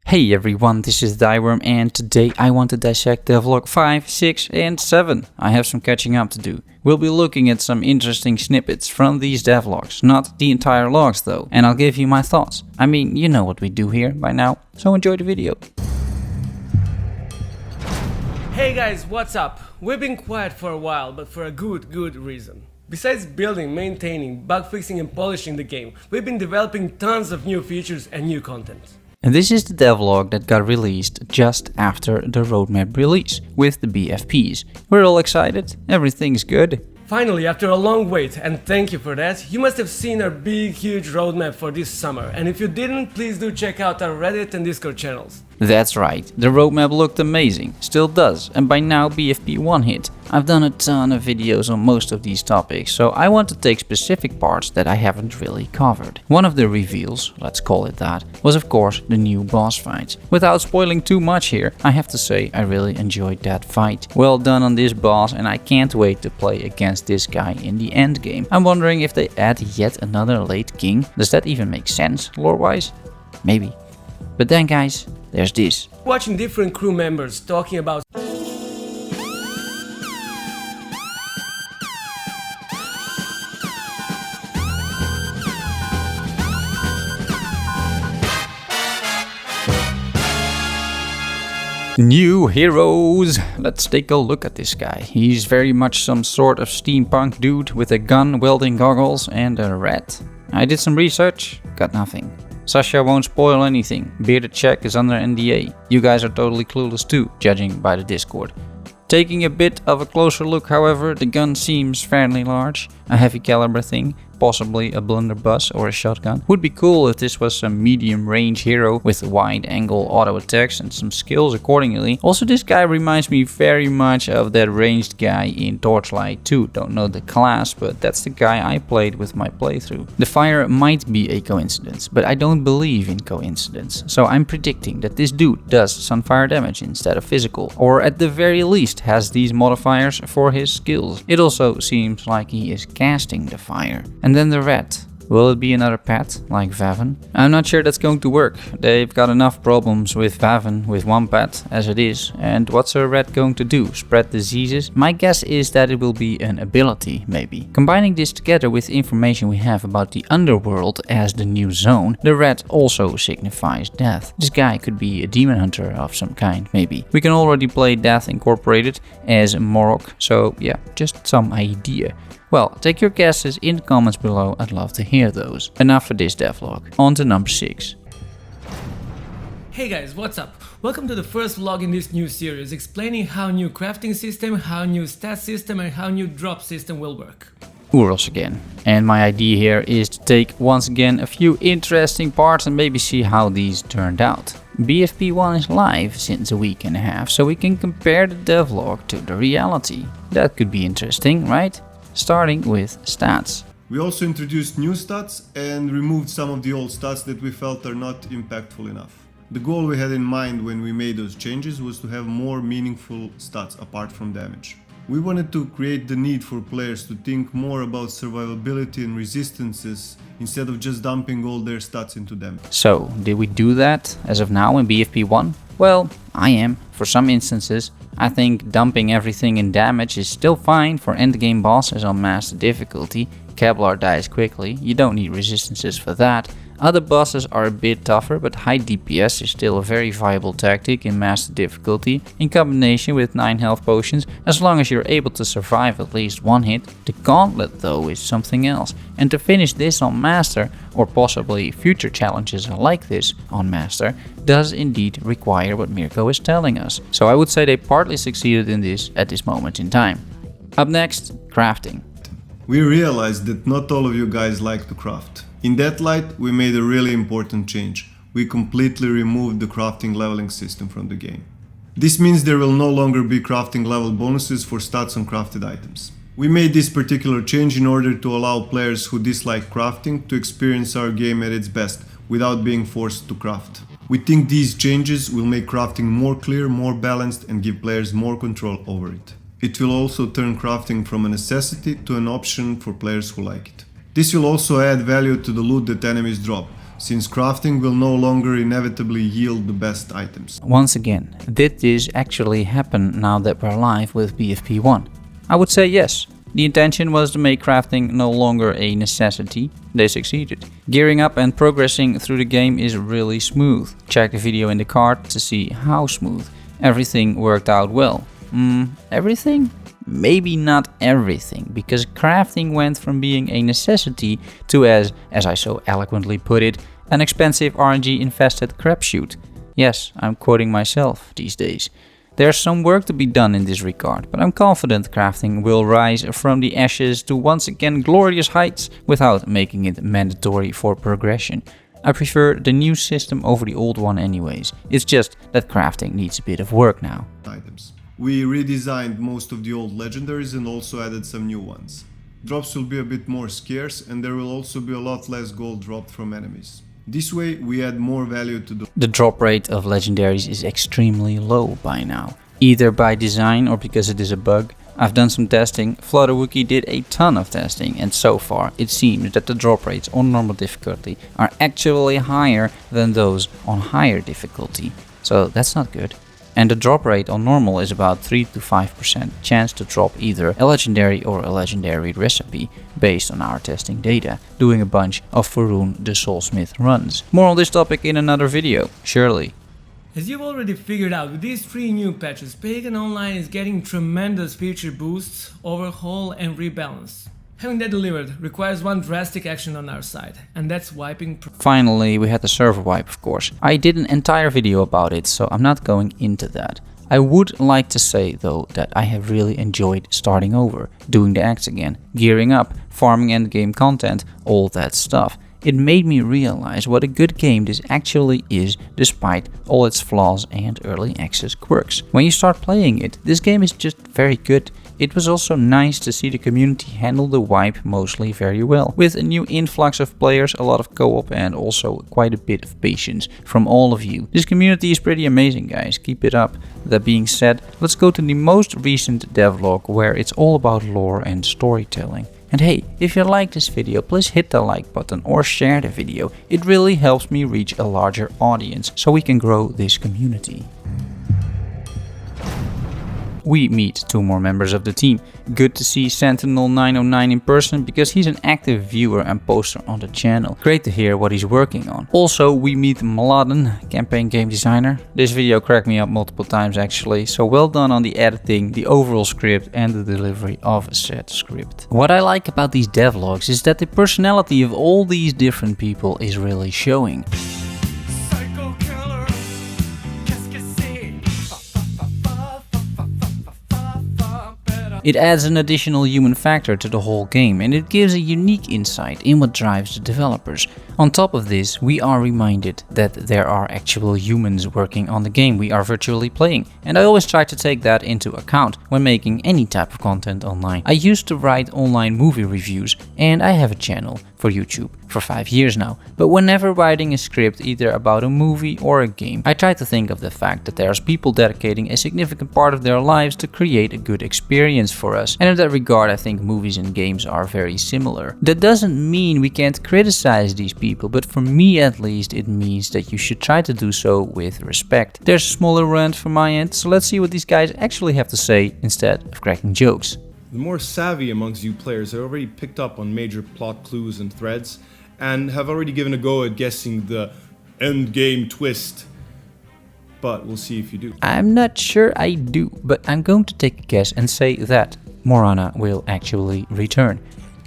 Hey everyone, this is Thyworm and today I want to dissect Devlog 5, 6 and 7. I have some catching up to do. We'll be looking at some interesting snippets from these devlogs, not the entire logs though, and I'll give you my thoughts. I mean, you know what we do here by now, so enjoy the video. Hey guys, what's up? We've been quiet for a while, but for a good reason. Besides building, maintaining, bug fixing and polishing the game, we've been developing tons of new features and new content. And this is the devlog that got released just after the roadmap release, with the BFPs. We're all excited, everything's good. Finally, after a long wait, and thank you for that, you must have seen our big huge roadmap for this summer, and if you didn't, please do check out our Reddit and Discord channels. That's right, the roadmap looked amazing, still does, and by now BFP 1 hit. I've done a ton of videos on most of these topics, so I want to take specific parts that I haven't really covered. One of the reveals, let's call it that, was of course the new boss fights. Without spoiling too much here, I have to say I really enjoyed that fight. Well done on this boss, and I can't wait to play against this guy in the end game. I'm wondering if they add yet another late king. Does that even make sense, lore-wise? Maybe. But then guys, there's this. Watching different crew members talking about new heroes! Let's take a look at this guy. He's very much some sort of steampunk dude with a gun, welding goggles and a rat. I did some research, got nothing. Sasha won't spoil anything, bearded check is under NDA. You guys are totally clueless too, judging by the Discord. Taking a bit of a closer look however, the gun seems fairly large, a heavy caliber thing, possibly a blunderbuss or a shotgun. Would be cool if this was some medium range hero with wide angle auto attacks and some skills accordingly. Also this guy reminds me very much of that ranged guy in Torchlight 2. Don't know the class, but that's the guy I played with my playthrough. The fire might be a coincidence, but I don't believe in coincidence. So I'm predicting that this dude does sunfire damage instead of physical, or at the very least has these modifiers for his skills. It also seems like he is casting the fire. And then the rat. Will it be another pet, like Vaven? I'm not sure that's going to work. They've got enough problems with Vaven with one pet as it is. And what's a rat going to do? Spread diseases? My guess is that it will be an ability, maybe. Combining this together with information we have about the underworld as the new zone, the rat also signifies death. This guy could be a demon hunter of some kind, maybe. We can already play Death Incorporated as Morok, so yeah, just some idea. Well, take your guesses in the comments below, I'd love to hear those. Enough for this devlog, on to number 6. Hey guys, what's up? Welcome to the first vlog in this new series explaining how new crafting system, how new stat system and how new drop system will work. Uros again. And my idea here is to take once again a few interesting parts and maybe see how these turned out. BFP 1 is live since a week and a half, so we can compare the devlog to the reality. That could be interesting, right? Starting with stats. We also introduced new stats and removed some of the old stats that we felt are not impactful enough. The goal we had in mind when we made those changes was to have more meaningful stats apart from damage. We wanted to create the need for players to think more about survivability and resistances instead of just dumping all their stats into damage. So, did we do that as of now in BFP 1? Well, I am, for some instances. I think dumping everything in damage is still fine for endgame bosses on master difficulty. Kevlar dies quickly, you don't need resistances for that. Other bosses are a bit tougher, but high DPS is still a very viable tactic in master difficulty in combination with 9 health potions, as long as you're able to survive at least one hit. The gauntlet though is something else, and to finish this on master, or possibly future challenges like this on master, does indeed require what Mirko is telling us. So I would say they partly succeeded in this at this moment in time. Up next, crafting. We realized that not all of you guys like to craft. In that light, we made a really important change. We completely removed the crafting leveling system from the game. This means there will no longer be crafting level bonuses for stats on crafted items. We made this particular change in order to allow players who dislike crafting to experience our game at its best without being forced to craft. We think these changes will make crafting more clear, more balanced and give players more control over it. It will also turn crafting from a necessity to an option for players who like it. This will also add value to the loot that enemies drop, since crafting will no longer inevitably yield the best items. Once again, did this actually happen now that we're live with BFP1? I would say yes. The intention was to make crafting no longer a necessity. They succeeded. Gearing up and progressing through the game is really smooth. Check the video in the card to see how smooth. Everything worked out well. Everything? Maybe not everything, because crafting went from being a necessity to, as I so eloquently put it, an expensive RNG-infested crapshoot. Yes, I'm quoting myself these days. There's some work to be done in this regard, but I'm confident crafting will rise from the ashes to once again glorious heights without making it mandatory for progression. I prefer the new system over the old one anyways. It's just that crafting needs a bit of work now. Items. We redesigned most of the old legendaries and also added some new ones. Drops will be a bit more scarce and there will also be a lot less gold dropped from enemies. This way we add more value to the drop rate of legendaries is extremely low by now, either by design or because it is a bug. I've done some testing, Flutterwookie did a ton of testing, and so far it seems that the drop rates on normal difficulty are actually higher than those on higher difficulty. So that's not good. And the drop rate on normal is about 3 to 5% chance to drop either a legendary or a legendary recipe based on our testing data, doing a bunch of Faroon the Soulsmith runs. More on this topic in another video, surely. As you've already figured out, with these 3 new patches, Pagan Online is getting tremendous feature boosts, overhaul and rebalance. Having that delivered requires one drastic action on our side, and that's wiping. Finally, we had the server wipe, of course. I did an entire video about it, so I'm not going into that. I would like to say though that I have really enjoyed starting over, doing the acts again, gearing up, farming endgame content, all that stuff. It made me realize what a good game this actually is, despite all its flaws and early access quirks. When you start playing it, this game is just very good. It was also nice to see the community handle the wipe mostly very well. With a new influx of players, a lot of co-op and also quite a bit of patience from all of you. This community is pretty amazing, guys, keep it up. That being said, let's go to the most recent devlog where it's all about lore and storytelling. And hey, if you like this video, please hit the like button or share the video. It really helps me reach a larger audience so we can grow this community. We meet 2 more members of the team. Good to see Sentinel909 in person because he's an active viewer and poster on the channel. Great to hear what he's working on. Also, we meet Mladen, campaign game designer. This video cracked me up multiple times actually, so well done on the editing, the overall script and the delivery of said script. What I like about these devlogs is that the personality of all these different people is really showing. It adds an additional human factor to the whole game and it gives a unique insight in what drives the developers. On top of this, we are reminded that there are actual humans working on the game we are virtually playing, and I always try to take that into account when making any type of content online. I used to write online movie reviews and I have a channel for YouTube for 5 years now, but whenever writing a script either about a movie or a game, I try to think of the fact that there's people dedicating a significant part of their lives to create a good experience for us, and in that regard I think movies and games are very similar. That doesn't mean we can't criticize these people, but for me at least it means that you should try to do so with respect. There's a smaller rant from my end, so let's see what these guys actually have to say instead of cracking jokes. The more savvy amongst you players have already picked up on major plot clues and threads, and have already given a go at guessing the endgame twist. But we'll see if you do. I'm not sure I do, but I'm going to take a guess and say that Morana will actually return.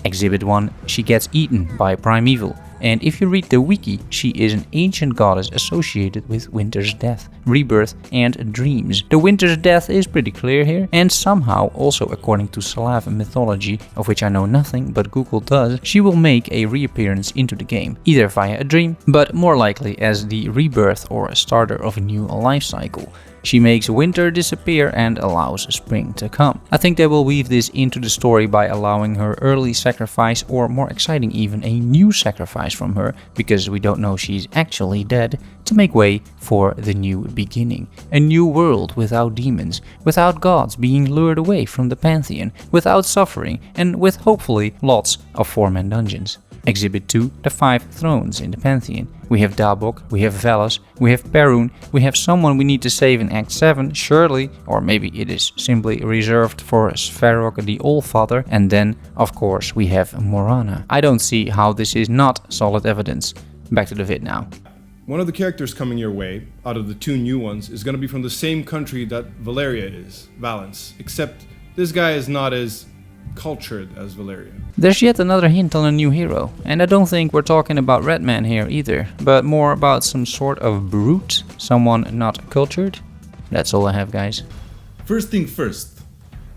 Exhibit 1, she gets eaten by Primeval. And if you read the wiki, she is an ancient goddess associated with winter's death, rebirth and dreams. The winter's death is pretty clear here, and somehow also according to Slav mythology, of which I know nothing but Google does, she will make a reappearance into the game, either via a dream, but more likely as the rebirth or a starter of a new life cycle. She makes winter disappear and allows spring to come. I think they will weave this into the story by allowing her early sacrifice, or more exciting even a new sacrifice from her, because we don't know she's actually dead, to make way for the new beginning. A new world without demons, without gods being lured away from the pantheon, without suffering, and with hopefully lots of 4-man dungeons. Exhibit 2, the 5 thrones in the Pantheon. We have Devlog, we have Velas, we have Perun, we have someone we need to save in Act 7, surely, or maybe it is simply reserved for Svarog the Allfather, and then, of course, we have Morana. I don't see how this is not solid evidence. Back to the vid now. One of the characters coming your way, out of the 2 new ones, is going to be from the same country that Valeria is, Valence, except this guy is not as cultured as Valeria. There's yet another hint on a new hero, and I don't think we're talking about Redman here either, but more about some sort of brute, someone not cultured. That's all I have, guys. First thing first,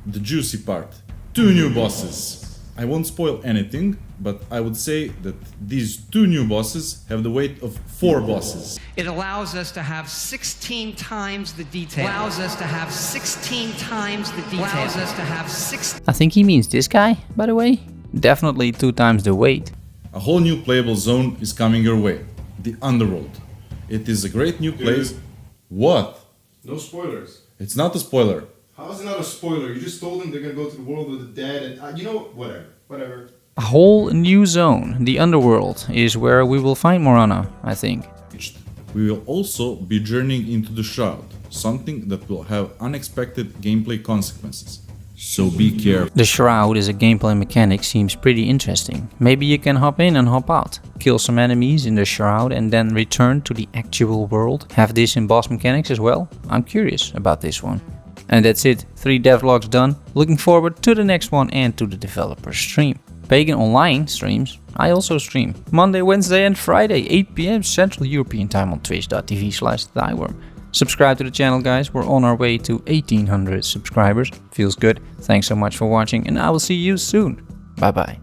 the juicy part. 2 new bosses. I won't spoil anything, but I would say that these 2 new bosses have the weight of 4 bosses. It allows us to have 16 times the detail. Allows us to have 16 times the detail. Allows us to have 16. I think he means this guy, by the way. Definitely 2 times the weight. A whole new playable zone is coming your way. The Underworld. It is a great new place. What? No spoilers. It's not a spoiler. How is it not a spoiler? You just told them they're gonna go to the world of the dead and, you know, whatever. A whole new zone, the Underworld, is where we will find Morana, I think. We will also be journeying into the Shroud, something that will have unexpected gameplay consequences. So be careful. The Shroud as a gameplay mechanic seems pretty interesting. Maybe you can hop in and hop out, kill some enemies in the Shroud and then return to the actual world. Have this in boss mechanics as well? I'm curious about this one. And that's it, 3 devlogs done. Looking forward to the next one and to the developer stream. Pagan Online streams. I also stream Monday, Wednesday and Friday, 8 PM Central European Time on twitch.tv/Thyworm. Subscribe to the channel, guys. We're on our way to 1800 subscribers. Feels good. Thanks so much for watching and I will see you soon. Bye bye.